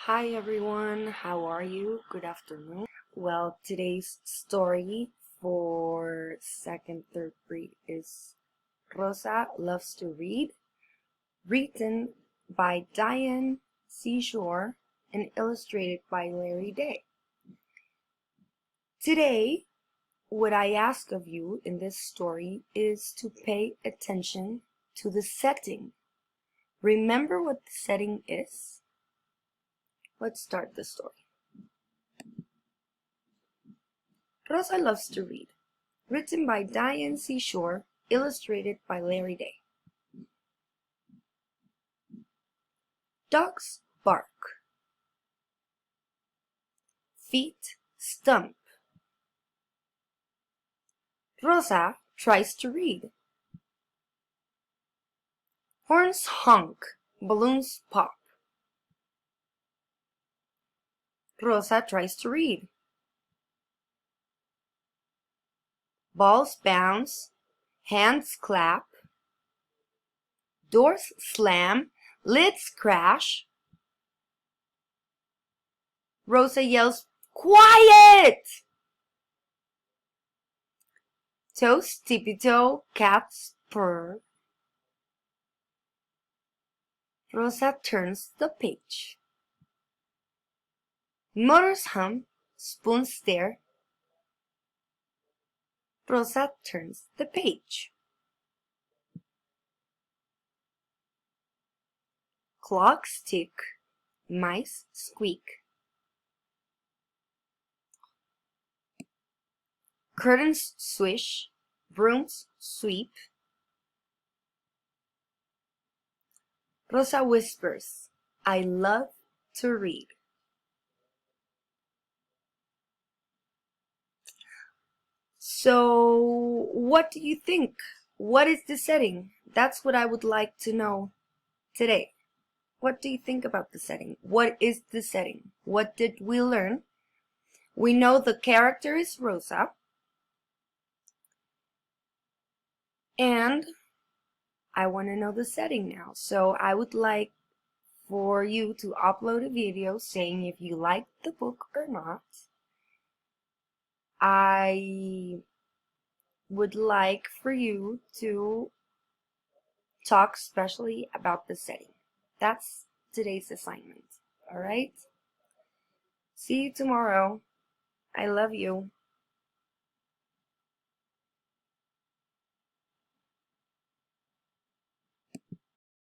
Hi everyone, how are you? Good afternoon. Well, today's story for second, third grade is Rosa Loves to Read, written by Diane Seashore and illustrated by Larry Day. Today, what I ask of you in this story is to pay attention to the setting. Remember what the setting is? Let's start the story. Rosa Loves to Read, written by Diane Seashore, illustrated by Larry Day. Dogs bark. Feet stump. Rosa tries to read. Horns honk. Balloons pop. Rosa tries to read. Balls bounce. Hands clap. Doors slam. Lids crash. Rosa yells, "Quiet!" Toes tippy-toe, cats purr. Rosa turns the page. Motors hum, spoons stare. Rosa turns the page. Clocks tick, mice squeak. Curtains swish, brooms sweep. Rosa whispers, "I love to read." So, what do you think? What is the setting? That's what I would like to know today. What do you think about the setting? What is the setting? What did we learn? We know the character is Rosa. And I want to know the setting now. So I would like for you to upload a video saying if you like the book or not. I would like for you to talk especially about the setting. That's today's assignment. All right? See you tomorrow. I love you.